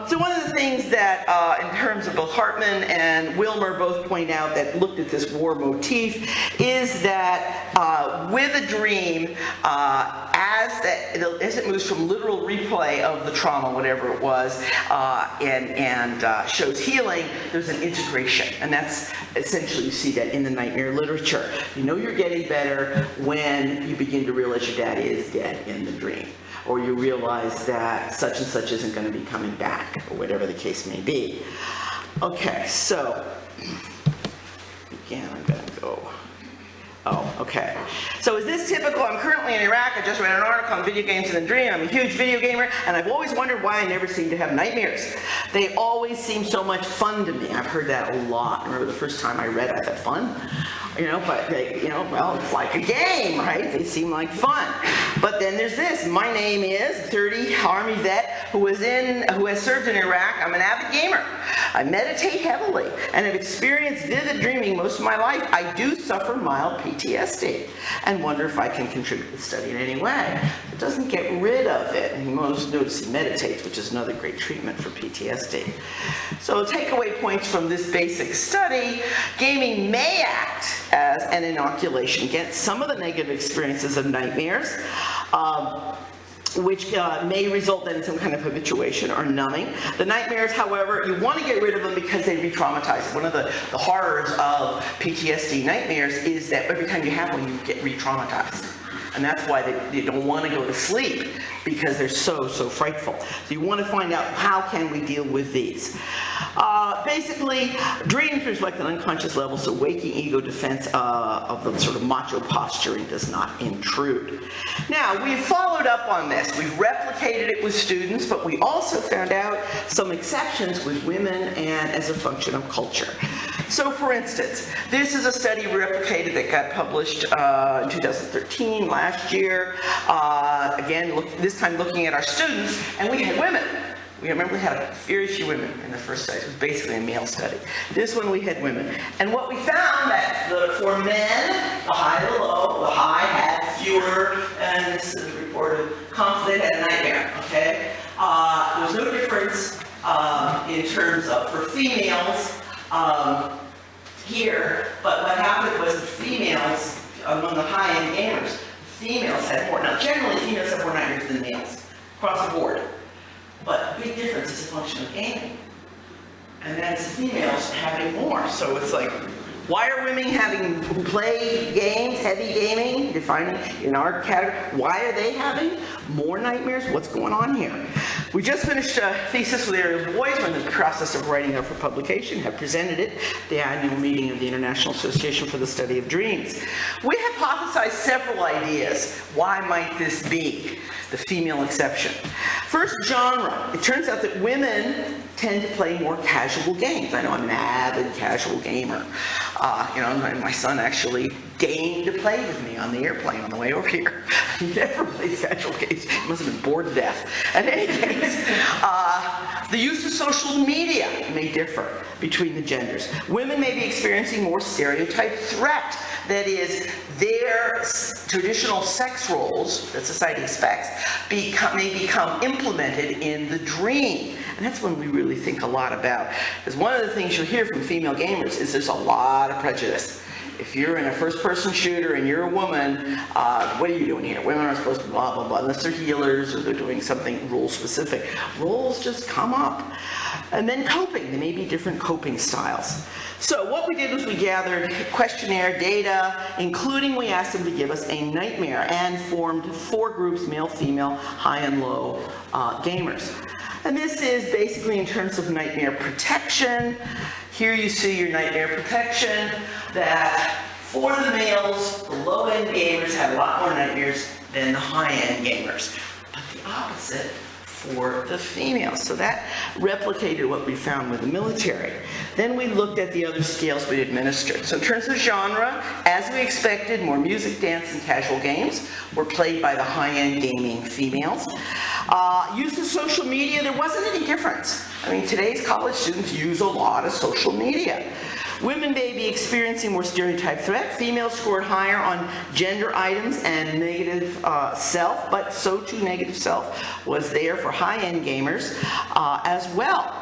So one of the things that, in terms of both Hartman and Wilmer both point out that looked at this war motif, is that with a dream, as it moves from literal replay of the trauma, whatever it was, and shows healing, there's an integration. And that's essentially, you see that in the nightmare literature. You know you're getting better when you begin to realize your daddy is dead in the dream, or you realize that such and such isn't going to be coming back, or whatever the case may be. Okay, so, again, I'm going to go, okay. So is this typical? I'm currently in Iraq. I just read an article on video games in the dream. I'm a huge video gamer, and I've always wondered why I never seem to have nightmares. They always seem so much fun to me. I've heard that a lot. I remember the first time I read it, I thought, fun? But they, well, it's like a game, right? They seem like fun. But then there's this. My name is 30 Army vet who has served in Iraq. I'm an avid gamer. I meditate heavily and have experienced vivid dreaming most of my life. I do suffer mild PTSD and wonder if I can contribute to the study in any way. It doesn't get rid of it. And you most notice he meditates, which is another great treatment for PTSD. So takeaway points from this basic study: gaming may act as an inoculation against some of the negative experiences of nightmares. which may result in some kind of habituation or numbing. The nightmares, however, you want to get rid of them because they re-traumatize. One of the horrors of PTSD nightmares is that every time you have one, you get re-traumatized. And that's why they don't want to go to sleep, because they're so frightful. So you want to find out, how can we deal with these? Basically, dreams reflect an unconscious level, so waking ego defense of the sort of macho posturing does not intrude. Now, we've followed up on this. We've replicated it with students, but we also found out some exceptions with women and as a function of culture. So, for instance, this is a study replicated that got published in 2013, last year. Again, this time looking at our students, and we had women. We had very few women in the first study. It was basically a male study. This one we had women. And what we found that for men, the high, the low, the high had fewer, and this is reported, they had a nightmare, okay? There was no difference in terms of, for females, here, but what happened was the females, among the high-end gamers, females had more. Now, generally, females have more nightmares than males, across the board. But big difference is a function of gaming. And that's females having more. So it's like, why are women who play games, heavy gaming, defining in our category, why are they having more nightmares? What's going on here? We just finished a thesis with area boys. We're in the process of writing it for publication, have presented it at the annual meeting of the International Association for the Study of Dreams. We hypothesized several ideas. Why might this be the female exception? First, genre. It turns out that women tend to play more casual games. I know I'm an avid casual gamer. My son actually deigned to play with me on the airplane on the way over here. He never plays casual games. He must have been bored to death. In any case, the use of social media may differ between the genders. Women may be experiencing more stereotyped threat. That is, their traditional sex roles that society expects may become implemented in the dream. And that's one we really think a lot about. Because one of the things you'll hear from female gamers is there's a lot of prejudice. If you're in a first-person shooter and you're a woman, what are you doing here? Women are supposed to blah, blah, blah, unless they're healers or they're doing something role-specific. Roles just come up. And then coping. There may be different coping styles. So what we did was we gathered questionnaire data, including we asked them to give us a nightmare, and formed 4 groups, male, female, high and low gamers. And this is basically in terms of nightmare protection. Here you see your nightmare protection, that for the males, the low-end gamers had a lot more nightmares than the high-end gamers. But the opposite for the females. So that replicated what we found with the military. Then we looked at the other scales we administered. So in terms of genre, as we expected, more music, dance, and casual games were played by the high-end gaming females. Use of social media, there wasn't any difference. I mean, today's college students use a lot of social media. Women may be experiencing more stereotype threat. Females scored higher on gender items and negative self, but so too negative self was there for high-end gamers as well.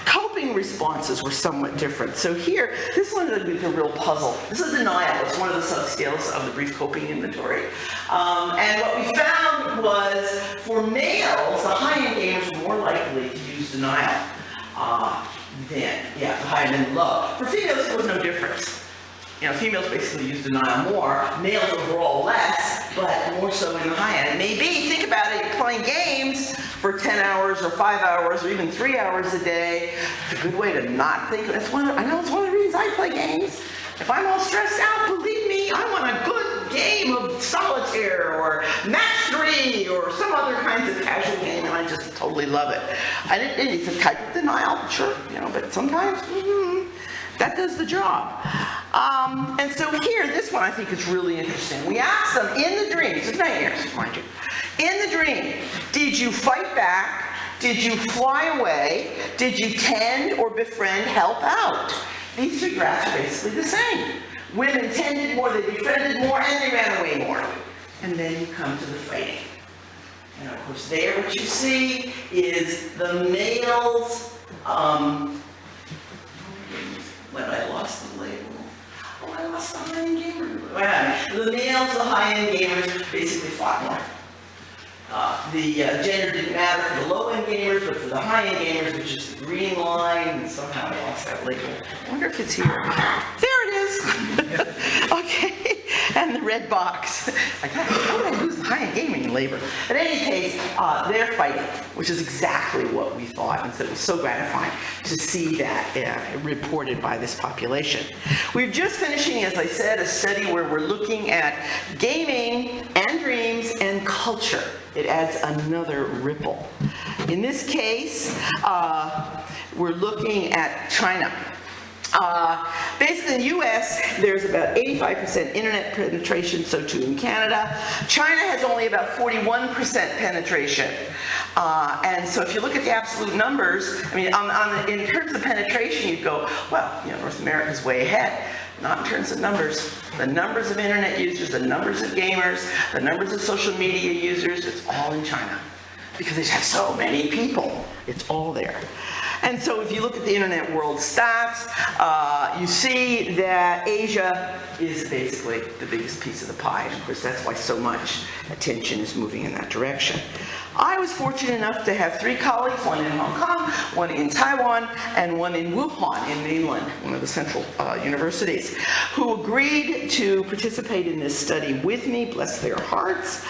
Coping responses were somewhat different. So here, this one is a real puzzle. This is denial. It's one of the subscales of the brief coping inventory. And what we found was for males, the high-end gamers were more likely to use denial. The high and the low. For females, there was no difference. Females basically use denial more, males overall less, but more so in the high end. Maybe, think about it, you're playing games for 10 hours or 5 hours or even 3 hours a day. It's a good way to not think. I know it's one of the reasons I play games. If I'm all stressed out, believe me, I want a good game of solitaire or match 3 or some other kinds of casual game, and I just totally love it. It's a type of denial, sure, but sometimes that does the job. And so here, this one I think is really interesting. We asked them in the dreams, it's nightmares, mind you. In the dream, did you fight back? Did you fly away? Did you tend or befriend, help out? These 3 graphs are basically the same. Women tended more, they befriended more, and they ran away more. And then you come to the fighting. And of course there what you see is the males, when I lost the label. I lost the high-end gamer. The males, the high-end gamers, basically fought more. gender didn't matter for the low-end gamers, but for the high-end gamers, which is the green line, and somehow I lost that label. I wonder if it's here. There it is. Okay, and the red box. How would I lose the high-end gaming label? In any case, they're fighting, which is exactly what we thought, and so it was so gratifying to see that reported by this population. We're just finishing, as I said, a study where we're looking at gaming and dreams and culture. It adds another ripple. In this case, we're looking at China. Basically, in the U.S., there's about 85% internet penetration, so too in Canada. China has only about 41% penetration. And so if you look at the absolute numbers, I mean, in terms of penetration, you'd go, well, North America's way ahead. Not in terms of numbers. The numbers of internet users, the numbers of gamers, the numbers of social media users, it's all in China. Because they have so many people. It's all there. And so if you look at the internet world stats, you see that Asia is basically the biggest piece of the pie. And of course, that's why so much attention is moving in that direction. I was fortunate enough to have 3 colleagues, one in Hong Kong, one in Taiwan, and one in Wuhan in mainland, one of the central universities, who agreed to participate in this study with me, bless their hearts.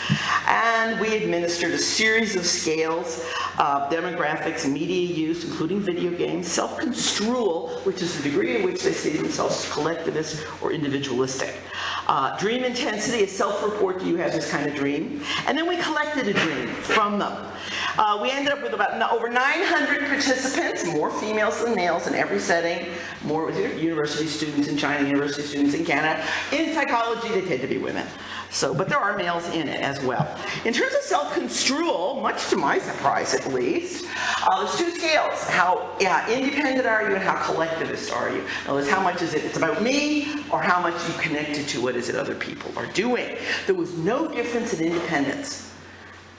And we administered a series of scales, demographics, media use, including video games, self-construal, which is the degree to which they see themselves as collectivist or individualistic. Dream intensity, a self-report, do you have this kind of dream? And then we collected a dream from them. We ended up with about over 900 participants, more females than males in every setting, more university students in China, university students in Canada. In psychology, they tend to be women. But there are males in it as well. In terms of self-construal, much to my surprise at least, there's 2 scales. How independent are you and how collectivist are you? In other words, how much is it's about me or how much you connected to what is it other people are doing. There was no difference in independence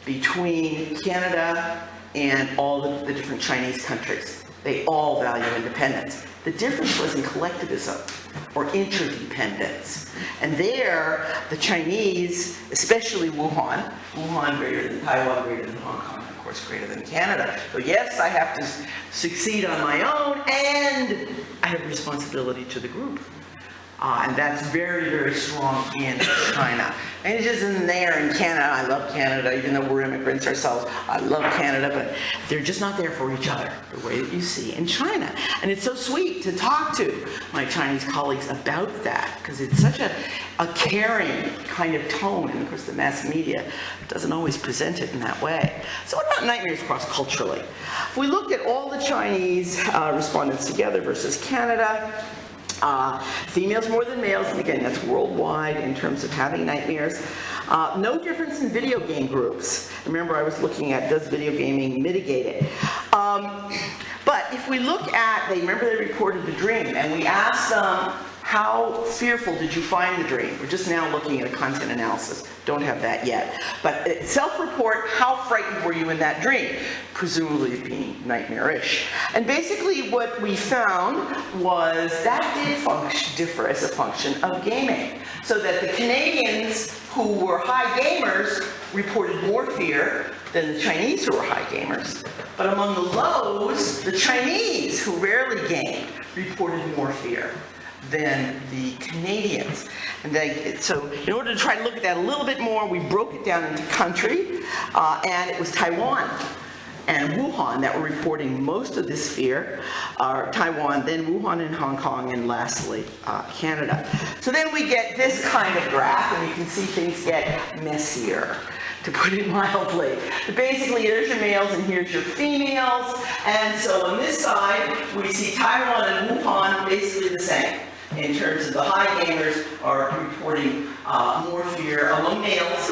between Canada and all the different Chinese countries. They all value independence. The difference was in collectivism or interdependence. And there, the Chinese, especially Wuhan greater than Taiwan, greater than Hong Kong, of course greater than Canada. So yes, I have to succeed on my own, and I have responsibility to the group. And that's very, very strong in China. And it isn't there in Canada. I love Canada, even though we're immigrants ourselves. I love Canada, but they're just not there for each other, the way that you see in China. And it's so sweet to talk to my Chinese colleagues about that, because it's such a caring kind of tone. And of course, the mass media doesn't always present it in that way. So what about nightmares cross-culturally? If we looked at all the Chinese respondents together versus Canada, females more than males, and again, that's worldwide in terms of having nightmares. No difference in video game groups. Remember, I was looking at, does video gaming mitigate it? But if we look at, remember they reported the dream, and we asked them, how fearful did you find the dream? We're just now looking at a content analysis. Don't have that yet. But self-report, how frightened were you in that dream? Presumably being nightmarish. And basically what we found was that did differ as a function of gaming. So that the Canadians who were high gamers reported more fear than the Chinese who were high gamers. But among the lows, the Chinese who rarely gamed reported more fear than the Canadians. And so in order to try to look at that a little bit more, we broke it down into country, and it was Taiwan and Wuhan that were reporting most of this fear. Taiwan, then Wuhan and Hong Kong, and lastly, Canada. So then we get this kind of graph, and you can see things get messier, to put it mildly. But basically, here's your males and here's your females. And so on this side, we see Taiwan and Wuhan basically the same in terms of the high gamers are reporting more fear among males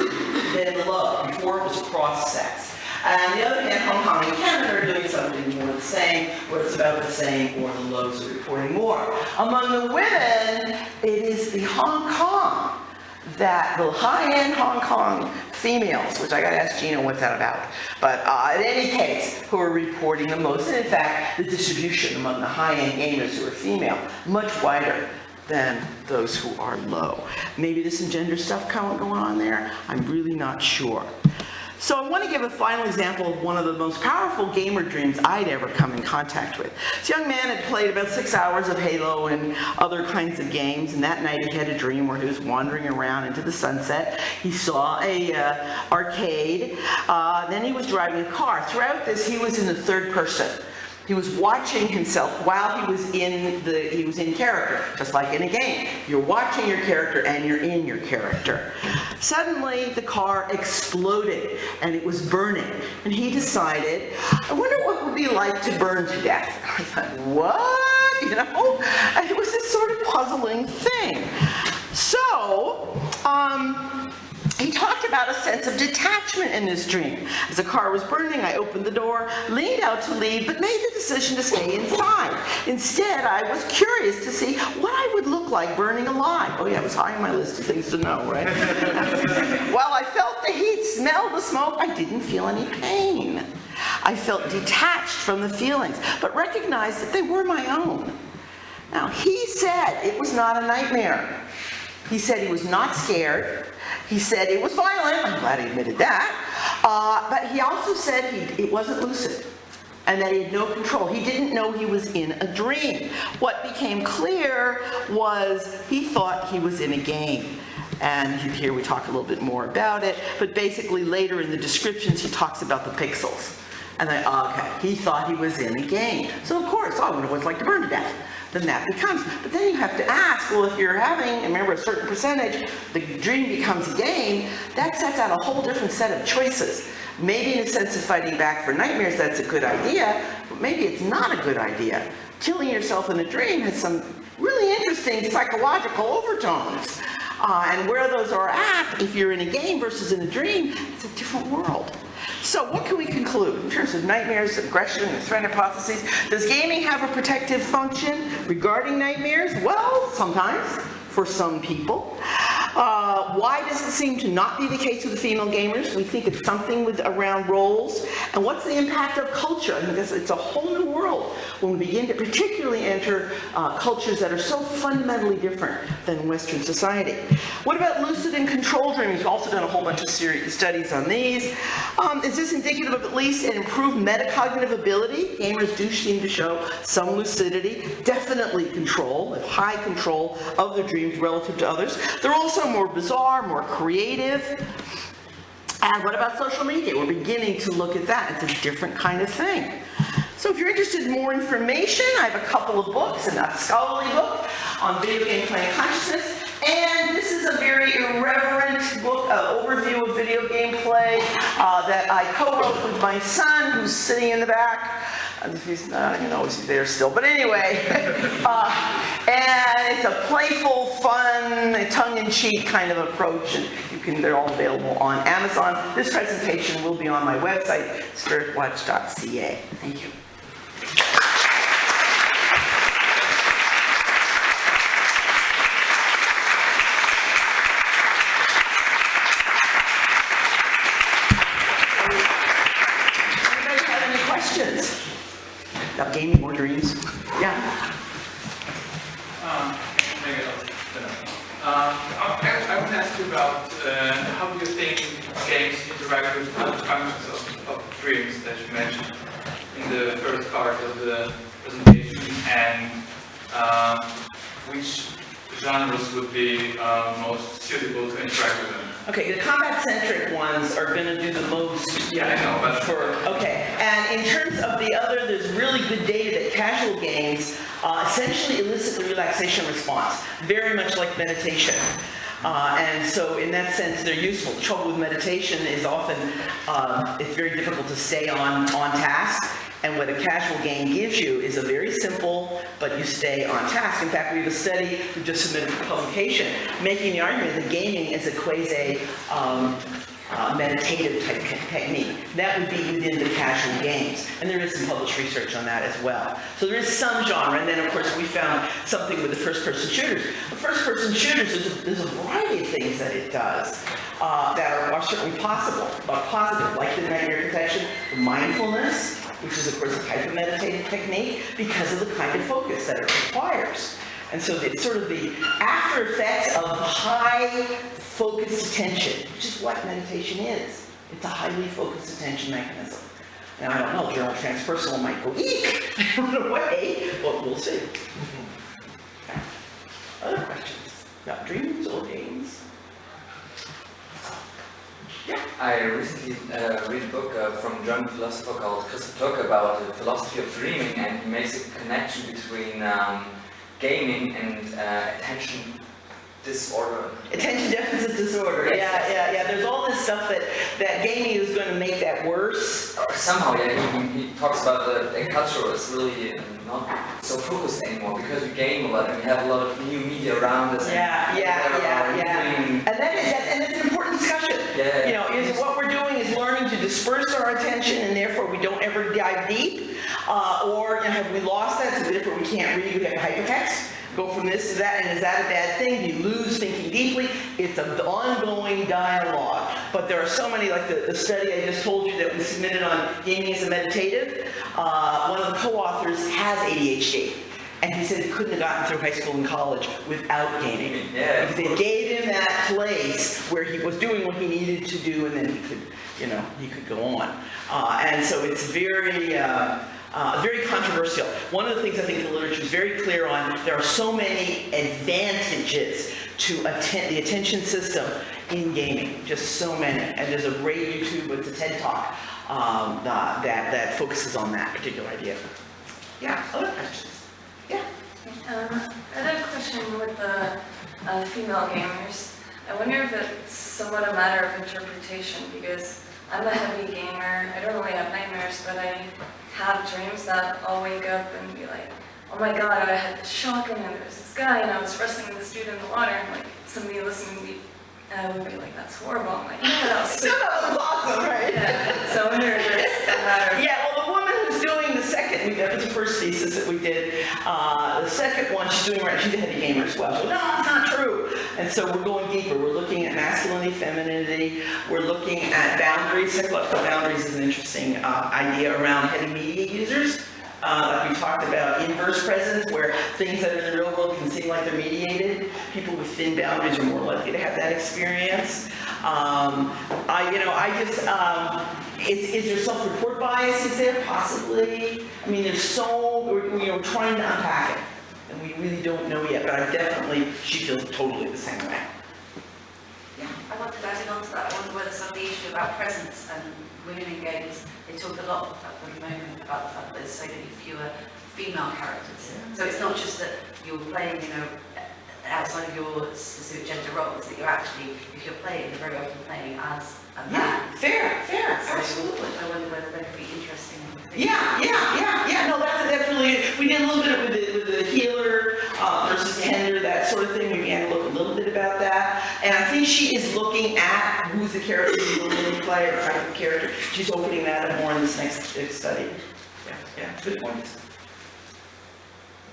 than the low. Before it was cross-sex. And on the other hand, Hong Kong and Canada are doing something more the same, where it's about the same, or the lows are reporting more. Among the women, it is the Hong Kong, that the high-end Hong Kong females, which I got to ask Gina what's that about, but in any case, who are reporting the most. And in fact, the distribution among the high-end gamers who are female, much wider than those who are low. Maybe there's some gender stuff going on there. I'm really not sure. So I want to give a final example of one of the most powerful gamer dreams I'd ever come in contact with. This young man had played about 6 hours of Halo and other kinds of games, and that night he had a dream where he was wandering around into the sunset. He saw a arcade, then he was driving a car. Throughout this, he was in the third person. He was watching himself while he was in character, just like in a game. You're watching your character and you're in your character. Suddenly, the car exploded and it was burning. And he decided, I wonder what it would be like to burn to death. I thought, what? You know? And it was this sort of puzzling thing. So, he talked about a sense of detachment in this dream. As the car was burning, I opened the door, leaned out to leave, but made the decision to stay inside. Instead, I was curious to see what I would look like burning alive. Oh yeah, it was high on my list of things to know, right? While I felt the heat, smelled the smoke, I didn't feel any pain. I felt detached from the feelings, but recognized that they were my own. Now, he said it was not a nightmare. He said he was not scared. He said it was violent. I'm glad he admitted that. But he also said it wasn't lucid and that he had no control. He didn't know he was in a dream. What became clear was he thought he was in a game. And here we talk a little bit more about it. But basically later in the descriptions he talks about the pixels. And okay, he thought he was in a game. So of course, I wonder what it's like to burn to death. Then that becomes, but then you have to ask, well, if you're having, remember, a certain percentage, the dream becomes a game, that sets out a whole different set of choices. Maybe in a sense of fighting back for nightmares, that's a good idea, but maybe it's not a good idea. Killing yourself in a dream has some really interesting psychological overtones. And where those are at, if you're in a game versus in a dream, it's a different world. So what can we conclude in terms of nightmares, aggression, and threat hypotheses? Does gaming have a protective function regarding nightmares? Well, sometimes, for some people. Why does it seem to not be the case with the female gamers? We think it's something around roles. And what's the impact of culture? I mean, it's a whole new world when we begin to particularly enter cultures that are so fundamentally different than Western society. What about lucid and control dreaming? We've also done a whole bunch of studies on these. Is this indicative of at least an improved metacognitive ability? Gamers do seem to show some lucidity, definitely control, high control of their dreams relative to others. They're also more bizarre, more creative. And what about social media? We're beginning to look at that. It's a different kind of thing. So if you're interested in more information, I have a couple of books, and a scholarly book on video game playing consciousness. And this is a very irreverent book, overview of video game play that I co-wrote with my son, who's sitting in the back. He's not even know he's there still, but anyway. And it's a playful, fun, tongue-in-cheek kind of approach, and they're all available on Amazon. This presentation will be on my website, spiritwatch.ca. Thank you. About gaming or dreams? Yeah. Maybe I want to ask you about how do you think games interact with the functions of dreams that you mentioned in the first part of the presentation, and which genres would be most suitable to interact with them? Okay, the combat-centric ones are going to do the most. Yeah, I know, but okay, and in terms of the other, there's really good data that casual games essentially elicit the relaxation response, very much like meditation. And so in that sense, they're useful. The trouble with meditation is often it's very difficult to stay on task. And what a casual game gives you is a very simple, but you stay on task. In fact, we have a study we just submitted for publication making the argument that gaming is a quasi meditative type technique. That would be within the casual games. And there is some published research on that as well. So there is some genre, and then of course we found something with the first-person shooters. The first-person shooters, there's a variety of things that it does that are certainly possible, positive, like the nightmare protection, the mindfulness, which is of course a type of meditative technique because of the kind of focus that it requires. And so it's sort of the after effects of high focused attention, which is what meditation is. It's a highly focused attention mechanism. Now, I don't know, journal transpersonal might go eek and run away, but we'll see. Okay. Other questions about dreams or games? Yeah. I recently read a book from a German philosopher called Christoph Tucker about the philosophy of dreaming, and he makes a connection between gaming and attention disorder. Attention deficit disorder. Yeah. There's all this stuff that gaming is going to make that worse. Or somehow, yeah, he talks about the culture is really not so focused anymore because we game a lot and we have a lot of new media around us. Yeah. And it's an important discussion. Yeah. You know, is what we're doing is learning to disperse our attention, and therefore we don't ever dive deep, or have we lost that, so therefore we can't read, we have hypertext. Go from this to that, and is that a bad thing? Do you lose thinking deeply? It's an ongoing dialogue. But there are so many, like the study I just told you that we submitted on gaming as a meditative. One of the co-authors has ADHD. And he said he couldn't have gotten through high school and college without gaming. Yeah. Because they gave him that place where he was doing what he needed to do, and then he could go on. And so it's very controversial. One of the things I think the literature is very clear on, there are so many advantages to the attention system in gaming, just so many. And there's a great YouTube, it's a TED Talk that focuses on that particular idea. Yeah, other questions? Yeah. I had a question with the female gamers. I wonder if it's somewhat a matter of interpretation, because I'm a heavy gamer. I don't really have nightmares, but I have dreams that I'll wake up and be like, oh my god, I had this shock and then there's this guy and I was wrestling this dude in the water, and like somebody listening to me would be like, that's horrible. I'm like, yeah, that was So that was awesome, right? Yeah. So I wonder if it's a matter of... Yeah, well, the woman who's doing the second, that was the first thesis that we did. The second one, she's doing right, she's a heavy gamer as well. So, no, that's not true. And so we're going deeper. We're looking at masculinity, femininity. We're looking at boundaries. Psychological boundaries is an interesting idea around heavy media users. Like we talked about inverse presence, where things that are in the real world can seem like they're mediated. People with thin boundaries are more likely to have that experience. Is there self-report bias? Is there possibly? I mean, we're trying to unpack it, and we really don't know yet. But she feels totally the same way. Yeah, I wanted to add on to that. I wonder whether some of the issue about presence and women in games, they talk a lot at the moment about the fact that there's so many fewer female characters. Yeah. So it's not just that you're playing, outside of your specific gender roles, that you're actually, if you're playing, you're very often playing as a man. Yeah, fair, So absolutely. I wonder whether that could be interesting. Yeah. No, that's really. We did a little bit with the healer versus tender, that sort of thing. We began to look a little bit about that, and I think she is looking at who's the character you will really play, or type of character. She's opening that up more in this next study. Yeah, good point.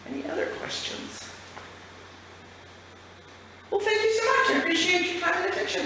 Any other questions? Well, thank you so much. I appreciate your time and attention.